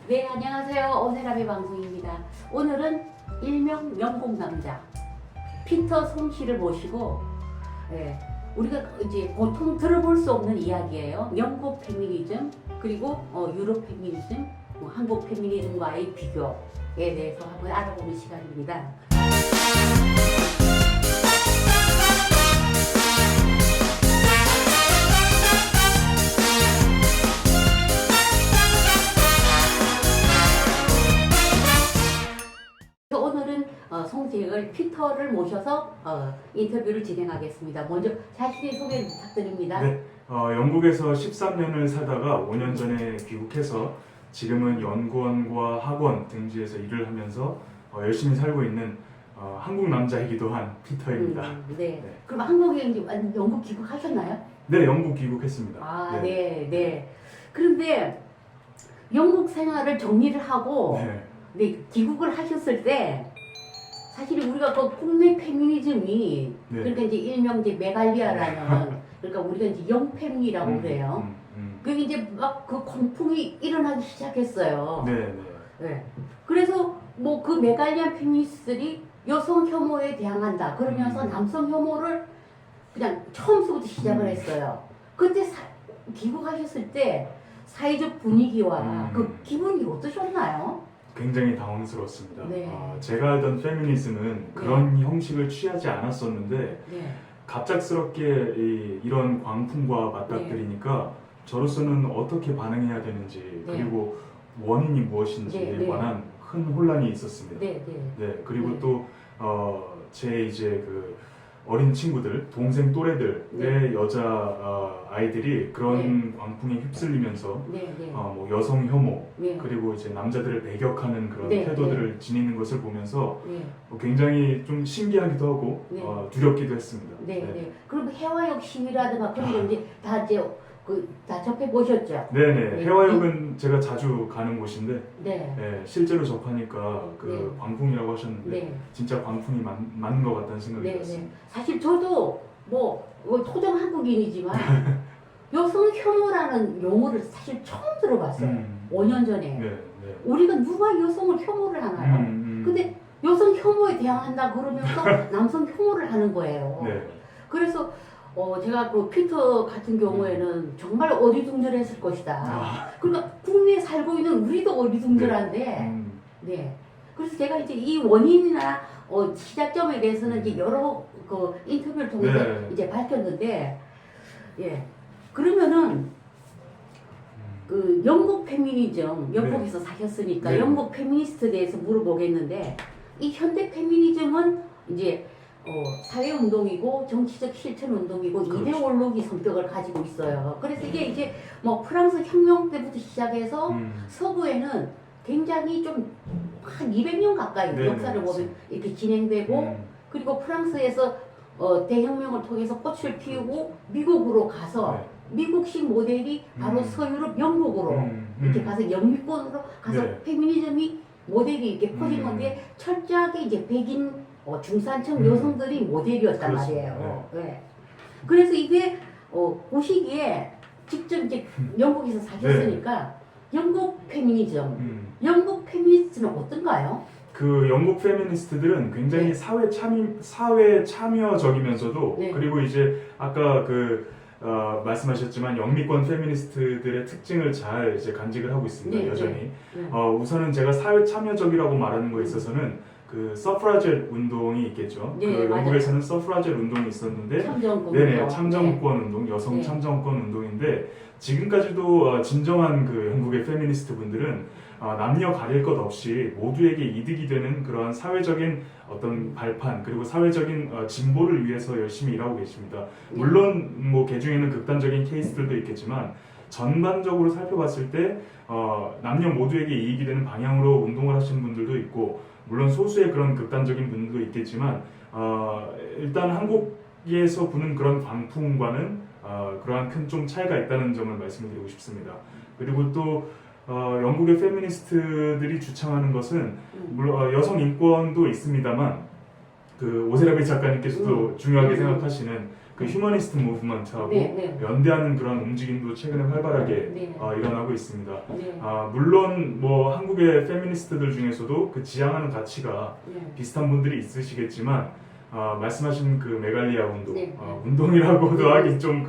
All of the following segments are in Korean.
네, 안녕하세요. 오세라비 방송입니다. 오늘은 일명 영국 남자 피터 송씨를 모시고 우리가 이제 보통 들어볼 수 없는 이야기예요. 영국 페미니즘 그리고 유럽 페미니즘, 한국 페미니즘과의 비교에 대해서 한번 알아보는 시간입니다. 오늘은 송지을 피터를 모셔서 인터뷰를 진행하겠습니다. 먼저 자신의 소개를 부탁드립니다. 네, 영국에서 13년을 살다가 5년 전에 귀국해서 지금은 연구원과 학원 등지에서 일을 하면서 열심히 살고 있는 한국 남자이기도 한 피터입니다. 네. 네. 그럼 한국에 이제 영국 귀국하셨나요? 네, 영국 귀국했습니다. 아, 네. 그런데 영국 생활을 정리를 하고 귀국을 하셨을 때 사실 우리가 그 국내 페미니즘이 그러니까 이제 일명 이제 메갈리아라는 그러니까 우리가 이제 영페미라고 그래요. 그게 이제 막 그 광풍이 일어나기 시작했어요. 네. 그래서 뭐 그 메갈리안 페미니스트들이 여성 혐오에 대항한다 그러면서 남성 혐오를 그냥 처음부터 시작을 했어요. 그때 귀국하셨을 때 사회적 분위기와 그 기분이 어떠셨나요? 굉장히 당황스러웠습니다. 네. 제가 알던 페미니즘은 그런 형식을 취하지 않았었는데 갑작스럽게 이런 광풍과 맞닥뜨리니까 저로서는 어떻게 반응해야 되는지 그리고 원인이 무엇인지에 관한 큰 혼란이 있었습니다. 그리고 또 제 이제 그 어린 친구들, 동생 또래들의 여자 아이들이 그런 광풍에 휩쓸리면서 뭐 여성 혐오 그리고 이제 남자들을 배격하는 그런 태도들을 지니는 것을 보면서 굉장히 좀 신기하기도 하고 두렵기도 했습니다. 그럼 해화역 시위라든가 그런 거 이제 다 이제 다 접해 보셨죠? 해화역은 제가 자주 가는 곳인데 실제로 접하니까 그 광풍이라고 하셨는데 진짜 광풍이 맞는 것 같다는 생각이 들었습니다. 사실 저도 뭐 토종 한국인이지만 여성 혐오라는 용어를 사실 처음 들어봤어요. 5년 전에. 우리가 누가 여성을 혐오를 하나요? 근데 여성 혐오에 대항한다 그러면서 남성 혐오를 하는 거예요. 그래서 제가 그 피터 같은 경우에는 정말 어리둥절했을 것이다. 그러니까 국내에 살고 있는 우리도 어리둥절한데, 그래서 제가 이제 이 원인이나 시작점에 대해서는 이제 여러 그 인터뷰를 통해서 이제 밝혔는데, 그러면은 그 영국 페미니즘, 영국에서 사셨으니까 영국 페미니스트에 대해서 물어보겠는데, 이 현대 페미니즘은 이제 사회운동이고 정치적 실천운동이고 이데올로기 성격을 가지고 있어요. 그래서 이게 이제 뭐 프랑스 혁명 때부터 시작해서 서구에는 굉장히 좀 한 200년 가까이 역사를 보면 이렇게 진행되고 그리고 프랑스에서 대혁명을 통해서 꽃을 피우고 미국으로 가서 미국식 모델이 바로 서유럽 영국으로 이렇게 가서 영미권으로 가서 페미니즘이 모델이 이렇게 퍼진 건데 철저하게 이제 백인 중산층 여성들이 모델이었단 말이에요. 그래서 이게 그 시기에 직접 이제 영국에서 사셨으니까 영국 페미니즘, 영국 페미니스트는 어떤가요? 그 영국 페미니스트들은 굉장히 사회 참여적이면서도 그리고 이제 아까 말씀하셨지만 영미권 페미니스트들의 특징을 잘 이제 간직을 하고 있습니다. 여전히. 우선은 제가 사회 참여적이라고 말하는 거에 있어서는 그 서프라젯 운동이 있겠죠. 그 영국에서는 서프라젯 운동이 있었는데, 참정권 운동, 여성 참정권 운동인데 지금까지도 진정한 그 영국의 페미니스트 분들은 남녀 가릴 것 없이 모두에게 이득이 되는 그러한 사회적인 어떤 발판 그리고 사회적인 진보를 위해서 열심히 일하고 계십니다. 물론 뭐 개중에는 극단적인 케이스들도 있겠지만 전반적으로 살펴봤을 때 남녀 모두에게 이익이 되는 방향으로 운동을 하시는 분들도 있고 물론 소수의 그런 극단적인 분들도 있겠지만 일단 한국에서 부는 그런 광풍과는 그러한 큰 좀 차이가 있다는 점을 말씀드리고 싶습니다. 그리고 또 영국의 페미니스트들이 주창하는 것은 물론 여성 인권도 있습니다만 그 오세라비 작가님께서도 중요하게 생각하시는 그 휴머니스트 무브먼트하고 네, 네. 연대하는 그런 움직임도 최근에 활발하게 네. 일어나고 있습니다. 네. 물론 뭐 한국의 페미니스트들 중에서도 그 지향하는 가치가 네. 비슷한 분들이 있으시겠지만 말씀하신 그 메갈리아 운동, 네. 운동이라고도 네. 하기 좀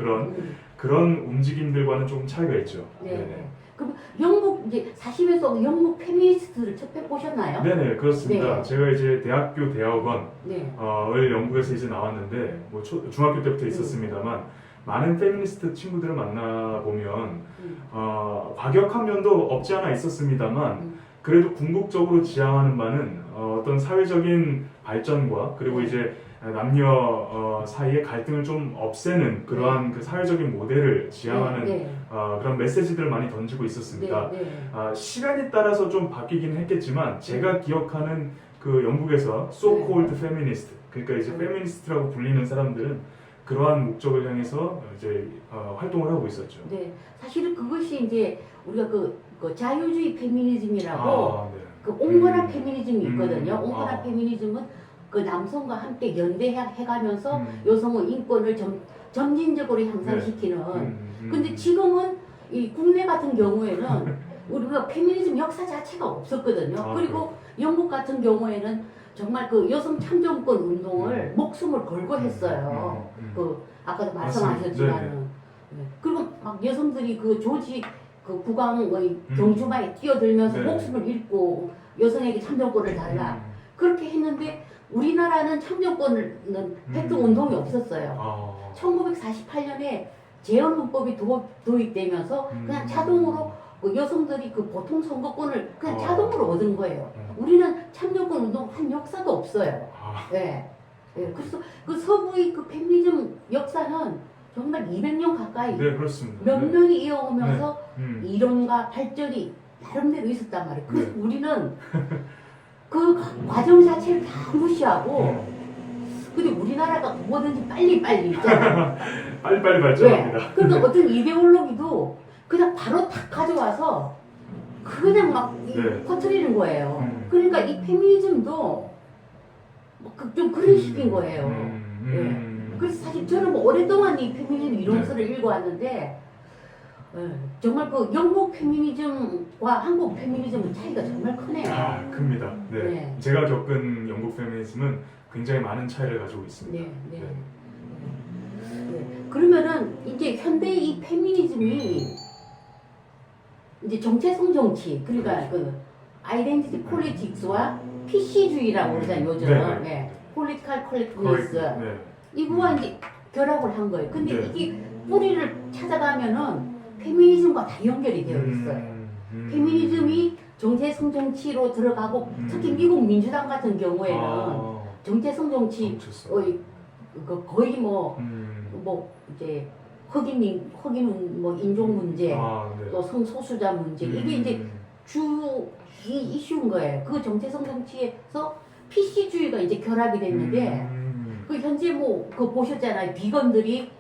그런 움직임들과는 조금 차이가 있죠. 네. 네네. 그럼 영국 이제 사시면서 영국 페미니스트를 접해 보셨나요? 네네, 그렇습니다. 네. 제가 이제 대학교 대학원 네. 을 영국에서 이제 나왔는데 뭐 중학교 때부터 있었습니다만 많은 페미니스트 친구들을 만나 보면 과격한 면도 없지 않아 있었습니다만 그래도 궁극적으로 지향하는 바는 어떤 사회적인 발전과 그리고 이제 남녀 사이의 갈등을 좀 없애는 그러한 그 사회적인 모델을 지향하는 그런 메시지들을 많이 던지고 있었습니다. 시간이 따라서 좀 바뀌긴 했겠지만 제가 기억하는 그 영국에서 so-called feminist, 그러니까 이제 페미니스트라고 불리는 사람들은 그러한 목적을 향해서 이제 활동을 하고 있었죠. 네, 사실은 그것이 이제 우리가 그 자유주의 페미니즘이라고 그 온건한 페미니즘이 있거든요. 온건한 페미니즘은 그 남성과 함께 연대해가면서 여성의 인권을 점진적으로 향상시키는. 근데 지금은 이 국내 같은 경우에는 우리가 페미니즘 역사 자체가 없었거든요. 그리고 영국 같은 경우에는 정말 그 여성 참정권 운동을 목숨을 걸고 했어요. 그 아까도 말씀하셨지만은. 네. 그리고 막 여성들이 그 조지 그 국왕의 경주마에 뛰어들면서 목숨을 잃고 여성에게 참정권을 달라. 그렇게 했는데 우리나라는 참정권은 획득 운동이 없었어요. 1948년에 재헌헌법이 도입되면서 그냥 자동으로 그 여성들이 그 보통 선거권을 그냥 자동으로 얻은 거예요. 우리는 참정권 운동 한 역사도 없어요. 네. 네. 그래서 그 서구의 그 페미니즘 역사는 정말 200년 가까이 면면이 이어오면서 이론과 발전이 나름대로 있었단 말이에요. 그래서 우리는 그 과정 자체를 다 무시하고 근데 우리나라가 뭐든지 빨리빨리 있잖아요. 빨리빨리 발전합니다. 네. 그러니까 어떤 이데올로기도 그냥 바로 탁 가져와서 그냥 막 퍼뜨리는 거예요. 그러니까 이 페미니즘도 좀 그런 식인 거예요. 네. 그래서 사실 저는 뭐 오랫동안 이 페미니즘 이론서를 읽어왔는데 정말 그 영국 페미니즘과 한국 페미니즘은 차이가 정말 크네요. 큽니다. 네. 제가 겪은 영국 페미니즘은 굉장히 많은 차이를 가지고 있습니다. 네. 그러면은 이제 현대의 이 페미니즘이 이제 정체성 정치, 그러니까 그 아이덴티티 폴리틱스와 PC주의라고 그러잖아요, 요즘. 폴리티컬 컬렉트니스. 이거와 이제 결합을 한 거예요. 근데 이게 뿌리를 찾아가면은 페미니즘과 다 연결이 되어 있어요. 페미니즘이 정체성 정치로 들어가고 특히 미국 민주당 같은 경우에는 정체성 정치 거의 뭐 이제 흑인 뭐 인종 문제 또 성소수자 문제 이게 이제 주 이슈인 거예요. 그 정체성 정치에서 PC주의가 이제 결합이 됐는데 그 현재 뭐 그 보셨잖아요. 비건들이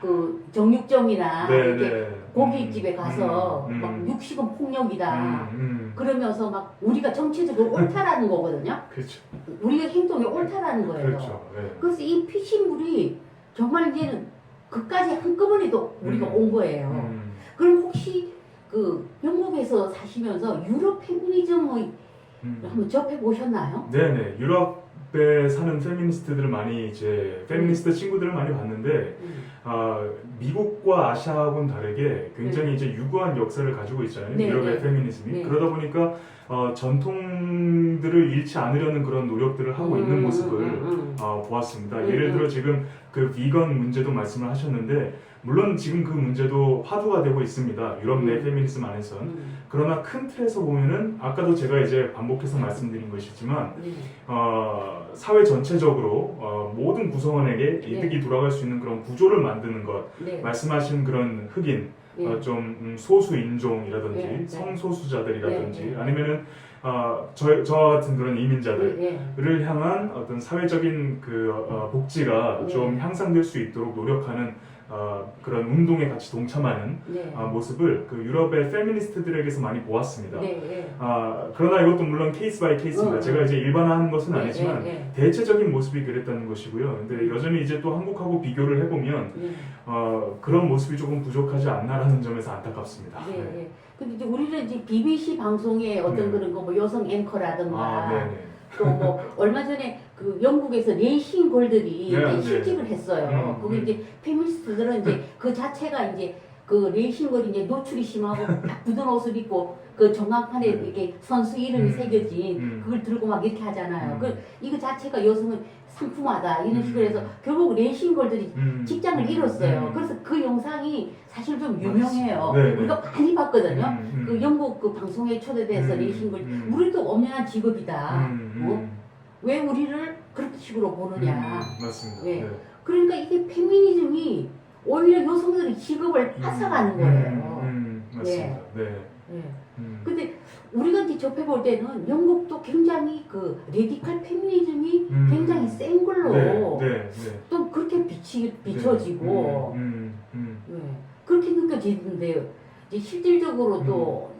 그 정육점이나 이렇게 고깃집에 가서 막 육식은 폭력이다. 그러면서 막 우리가 정치적으로 옳다라는 거거든요. 그렇죠. 우리가 행동이 옳다라는 거예요. 그렇죠. 그래서 이 피신물이 정말 이제는 그까지 한꺼번에도 우리가 온 거예요. 그럼 혹시 그 영국에서 사시면서 유럽 페미니즘의 한번 접해 보셨나요? 네네. 유럽에 사는 페미니스트들을 많이 이제 페미니스트 친구들을 많이 봤는데 미국과 아시아하고는 다르게 굉장히 이제 유구한 역사를 가지고 있잖아요. 유럽의 페미니즘이. 그러다 보니까 전통들을 잃지 않으려는 그런 노력들을 하고 있는 모습을 보았습니다. 예를 들어 지금 그 비건 문제도 말씀을 하셨는데 물론 지금 그 문제도 화두가 되고 있습니다. 유럽 내 페미니즘 안에선. 그러나 큰 틀에서 보면은 아까도 제가 이제 반복해서 말씀드린 것이지만 사회 전체적으로 모든 구성원에게 이득이 돌아갈 수 있는 그런 구조를 만드는 것. 말씀하신 그런 흑인 좀 소수 인종이라든지 성소수자들이라든지 아니면은 저와 같은 그런 이민자들을 향한 어떤 사회적인 그 복지가 좀 향상될 수 있도록 노력하는 그런 운동에 같이 동참하는 네. 모습을 그 유럽의 페미니스트들에게서 많이 보았습니다. 네. 그러나 이것도 물론 케이스 바이 케이스입니다. 제가 이제 일반화하는 것은 네, 아니지만 네. 대체적인 모습이 그랬다는 것이고요. 근데 여전히 이제 또 한국하고 비교를 해보면 네. 그런 모습이 조금 부족하지 않나라는 점에서 안타깝습니다. 네. 네. 근데 이제 우리는 이제 BBC 방송의 어떤 그런 거 뭐 여성 앵커라든가 네네. 또 뭐 얼마 전에 그 영국에서 레이싱 걸들이 네, 이제 네. 실직을 했어요. 그게 이제 페미니스트들은 이제 그 자체가 이제 그 레이싱 걸이 이제 노출이 심하고 딱 굳은 옷을 입고 그 전광판에 이렇게 선수 이름이 새겨진 그걸 들고 막 이렇게 하잖아요. 이거 자체가 여성은 상품화다 이런 식으로 해서 결국 레이싱 걸들이 직장을 잃었어요. 그래서 그 영상이 사실 좀 유명해요. 네, 네. 우리가 많이 봤거든요. 그 영국 그 방송에 초대돼서 레이싱 걸 우리도 엄연한 직업이다. 왜 우리를 그런 식으로 보느냐. 맞습니다. 네. 네. 그러니까 이게 페미니즘이 오히려 여성들의 직업을 앗아가는 거예요. 맞습니다. 네. 네. 근데 우리가 이제 접해볼 때는 영국도 굉장히 그 레디컬 페미니즘이 굉장히 센 걸로 네. 또 그렇게 비춰지고 네. 그렇게 느껴지는데 이제 실질적으로도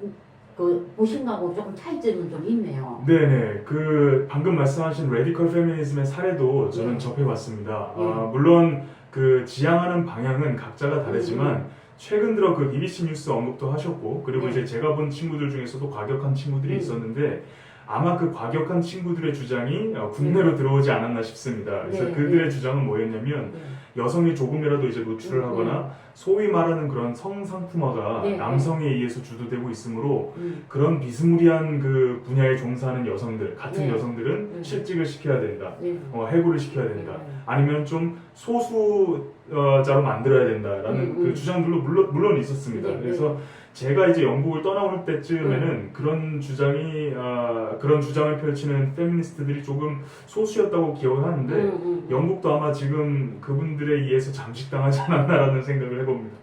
그 보신 거하고 조금 차이점은 좀 있네요. 네네. 그 방금 말씀하신 레디컬 페미니즘의 사례도 저는 네. 접해봤습니다. 네. 물론 그 지향하는 방향은 각자가 다르지만 최근 들어 그 BBC 뉴스 언급도 하셨고 그리고 네. 이제 제가 본 친구들 중에서도 과격한 친구들이 있었는데 아마 그 과격한 친구들의 주장이 국내로 들어오지 않았나 싶습니다. 그래서 네. 그들의 주장은 뭐였냐면 여성이 조금이라도 이제 노출을 하거나 소위 말하는 그런 성상품화가 네. 남성에 의해서 주도되고 있으므로 그런 비스무리한 그 분야에 종사하는 여성들, 같은 네. 여성들은 실직을 시켜야 된다. 네. 해고를 시켜야 된다. 아니면 좀 소수자로 만들어야 된다라는 그 주장들도 물론 있었습니다. 네. 그래서 제가 이제 영국을 떠나올 때쯤에는 그런 주장을 펼치는 페미니스트들이 조금 소수였다고 기억을 하는데 영국도 아마 지금 그분들에 의해서 잠식당하지 않았나라는 생각을 해봅니다.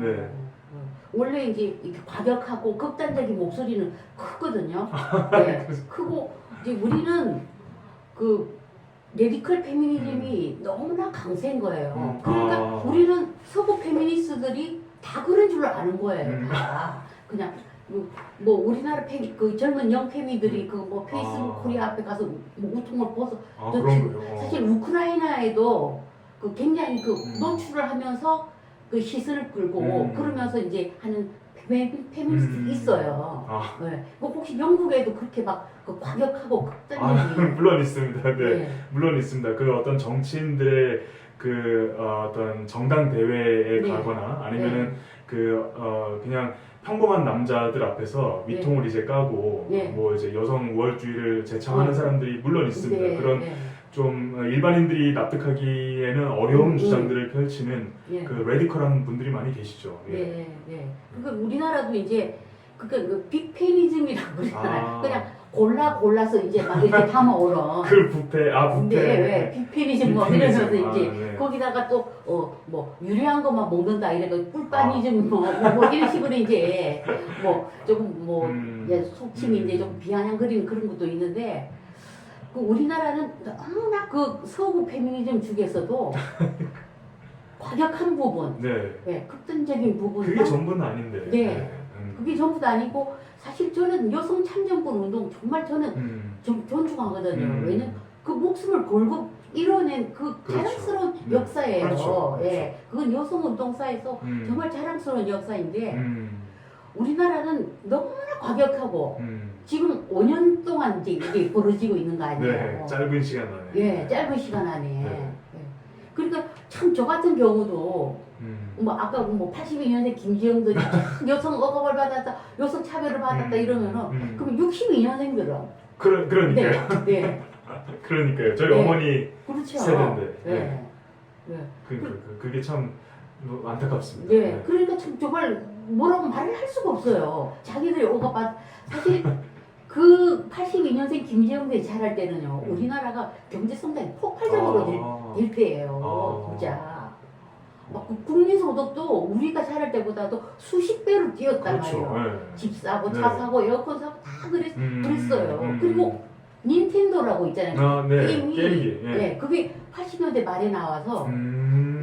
네. 원래 이제 이렇게 과격하고 극단적인 목소리는 크거든요. 네. 크고 이제 우리는 그 레디컬 페미니즘이 너무나 강세인 거예요. 그러니까 우리는 서구 페미니스트들이 다 그런 줄로 아는 거예요. 다 그냥 뭐 우리나라 그 젊은 영 페미들이 그 뭐 페이스북 코리아 앞에 가서 뭐 우통을 벗어 그런 거요. 사실 우크라이나에도 그 굉장히 그 노출을 하면서 그 시선을 끌고 그러면서 이제 하는 페미니스트 있어요. 네. 뭐 혹시 영국에도 그렇게 막 그 과격하고 극단적인 물론 있습니다. 네. 네. 물론 있습니다. 그 어떤 정치인들의 그 어떤 정당 대회에 네. 가거나 아니면은 그냥 평범한 남자들 앞에서 위통을 이제 까고 뭐 이제 여성 우월주의를 제창하는 사람들이 물론 있습니다. 그런 좀 일반인들이 납득하기에는 어려운 주장들을 펼치는 그 레디컬한 분들이 많이 계시죠. 네. 그러니까 우리나라도 이제 그 빅페니즘이라고 그러잖아요. 그냥 골라서 이제 막 이렇게 담아오는. 그 부패. 네, 왜 빅페니즘 뭐 이러면서 이제 네. 거기다가 또 뭐 유리한 것만 먹는다 이래가 꿀빠니즘 뭐 이런 식으로 이제 뭐 조금 뭐 속칭이 이제 좀 비아냥거리는 그런 것도 있는데. 그 우리나라는 너무나 그 서구 페미니즘 중에서도 과격한 부분, 극단적인 부분, 그게 전부는 아닌데. 그게 전부도 아니고 사실 저는 여성 참정권 운동 정말 저는 좀 존중하거든요. 왜냐면 그 목숨을 걸고 이뤄낸 그 자랑스러운 역사예요. 그렇죠. 그건 여성 운동사에서 정말 자랑스러운 역사인데 우리나라는 너무나 과격하고 지금 5년 동안 이제 이게 벌어지고 있는 거 아니에요? 네, 짧은 시간 안에. 짧은 시간 안에. 그러니까 참 저 같은 경우도 뭐 아까 뭐 82년생 김지영들이 여성 억압을 받았다, 여성 차별을 받았다 이러면은 그럼 62년생들은 그러니까요. 네. 그러니까요. 저희 어머니 그렇죠. 세대인데. 그게 참 안타깝습니다. 그러니까 참 정말 뭐라고 말을 할 수가 없어요. 자기들이 억압받 사실 그 82년생 김지영들이 자랄 때는요 우리나라가 경제 성장이 폭발적으로 될 때예요. 진짜. 막 국민소득도 우리가 자랄 때보다도 수십 배로 뛰었단 말이에요. 집 사고 차 사고 에어컨 사고 다 그랬어요. 그리고 닌텐도라고 있잖아요. 게임기. 그게 80년대 말에 나와서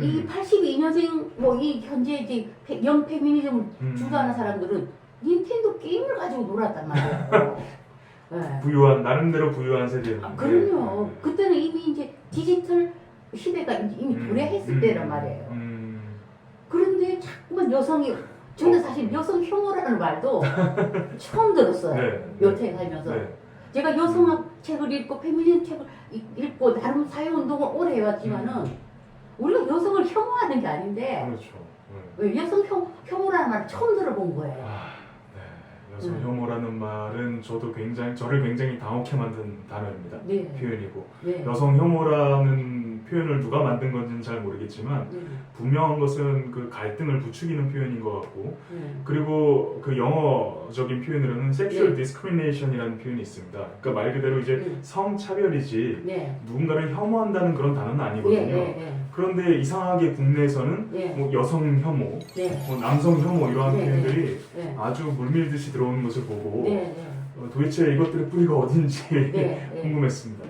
이 82년생 뭐 이 현재 이제 영 페미니즘을 주도하는 사람들은 닌텐도 게임을 가지고 놀았단 말이에요. 네. 부유한 나름대로 부유한 세대였는데. 아, 그럼요. 그때는 이미 이제 디지털 시대가 이미 도래했을 때란 말이에요. 그런데 자꾸만 여성이 저는 사실 여성 혐오라는 말도 처음 들었어요. 네. 여태에 살면서. 네. 제가 여성학 책을 읽고 페미니즘 책을 읽고 나름 사회운동을 오래 해왔지만은 우리가 여성을 혐오하는 게 아닌데 그렇죠. 왜 여성 혐오라는 말을 처음 들어본 거예요. 네. 여성 혐오라는 말은 저를 굉장히 당혹해 만든 단어입니다. 네. 표현이고 네. 여성 혐오라는 표현을 누가 만든 건지는 잘 모르겠지만 분명한 것은 그 갈등을 부추기는 표현인 것 같고 그리고 그 영어적인 표현으로는 sexual discrimination이라는 표현이 있습니다. 그러니까 말 그대로 이제 성차별이지 누군가를 혐오한다는 그런 단어는 아니거든요. 그런데 이상하게 국내에서는 뭐 여성 혐오, 뭐 남성 혐오 이러한 표현들이 아주 물밀듯이 들어오는 것을 보고 도대체 이것들의 뿌리가 어딘지 궁금했습니다.